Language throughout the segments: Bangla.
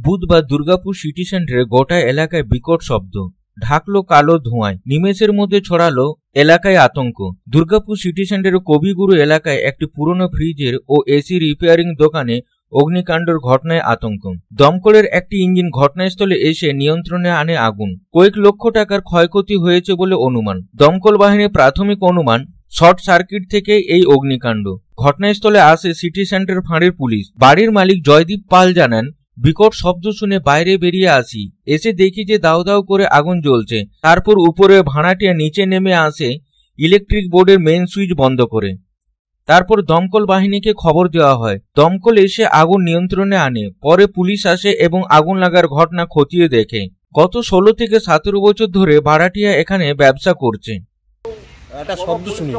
বুধবার দুর্গাপুর সিটি সেন্টারে গোটা এলাকায় বিকট শব্দ ঢাকলো কালো ধোঁয়ায়। নিমেষের মধ্যে ছড়ালো এলাকায় আতঙ্ক। দুর্গাপুর সিটি সেন্টারের কবিগুরু এলাকায় একটি পুরনো ফ্রিজের ও এসি রিপেয়ারিং দোকানে অগ্নিকাণ্ডের ঘটনায় আতঙ্ক। দমকলের একটি ইঞ্জিন ঘটনাস্থলে এসে নিয়ন্ত্রণে আনে আগুন। কয়েক লক্ষ টাকার ক্ষয়ক্ষতি হয়েছে বলে অনুমান। দমকল বাহিনীর প্রাথমিক অনুমান শর্ট সার্কিট থেকে এই অগ্নিকাণ্ড। ঘটনাস্থলে আসে সিটি সেন্টার ফাঁড়ির পুলিশ। বাড়ির মালিক জয়দীপ পাল জানান, বিকট শব্দ শুনে বাইরে বেরিয়ে আসি, এসে দেখি যে দাউ দাউ করে আগুন জ্বলছে। তারপর উপরে ভাড়াটিয়া নিচে নেমে আসে ইলেকট্রিক বোর্ডের মেইন সুইচ বন্ধ করে। তারপর দমকল বাহিনীকে খবর দেওয়া হয়। দমকল এসে আগুন নিয়ন্ত্রণে আনে। পরে পুলিশ আসে এবং আগুন লাগার ঘটনা খতিয়ে দেখে। গত 16 থেকে 17 বছর ধরে ভাড়াটিয়া এখানে ব্যবসা করছে। একটা শব্দ শুনে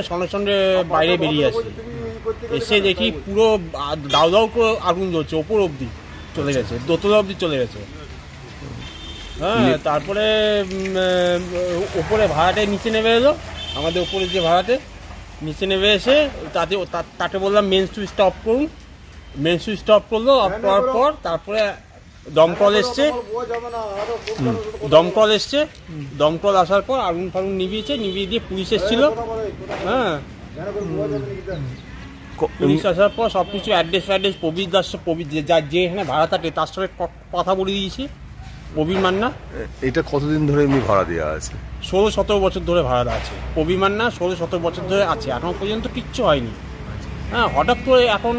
সঙ্গে সঙ্গে বাইরে বেরিয়ে আসি, এসে দেখি পুরো দাউ দাউ করে আগুন জ্বলছে, ওপর অবধি চলে গেছে, দোতলা অবধি চলে গেছে। হ্যাঁ, তারপরে ওপরে ভাড়াটে নিচে নেমে এলো, আমাদের ওপরে যে ভাড়াটে নিচে নেমে এসে তাকে বললাম মেন সুইচ স্টপ করুন। মেন সুইচ স্টপ করলো। অফ করার পর তারপরে দমকল এসছে। দমকল আসার পর আগুন ফাগুন নিভিয়ে দিয়ে পুলিশ এসেছিল। হ্যাঁ, পুলিশ আসার পর সবকিছু অ্যাড্রেস প্রবীর দাস, যে এখানে ভাড়া থাকে তার সঙ্গে কথা বলে দিয়েছি, প্রবীর মান্না। এটা কতদিন ধরে এমনি ভাড়া দেওয়া আছে? 16-17 বছর ধরে ভাড়া আছে প্রবীর মান্না, 16-17 বছর ধরে আছে, এখনো পর্যন্ত কিচ্ছু হয়নি। হ্যাঁ, হঠাৎ করে এখন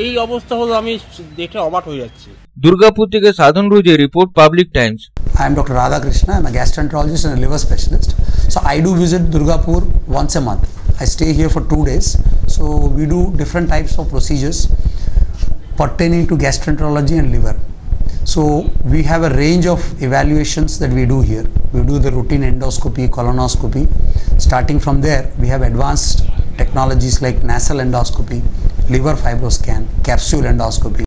এই অবস্থা হলো, আমি দেখে অবাক হয়ে যাচ্ছি। দুর্গাপুর থেকে সাধন রুজে report, public times. I am Dr. Radha Krishna. I am a gastroenterologist and a liver specialist. So I do visit Durgapur once a month. I stay here for 2 days. So we do different types of procedures pertaining to gastroenterology and liver. So we have a range of evaluations that we do here. We do the routine endoscopy, colonoscopy. Starting from there, we have advanced technologies like nasal endoscopy, liver fibroscan, capsule endoscopy.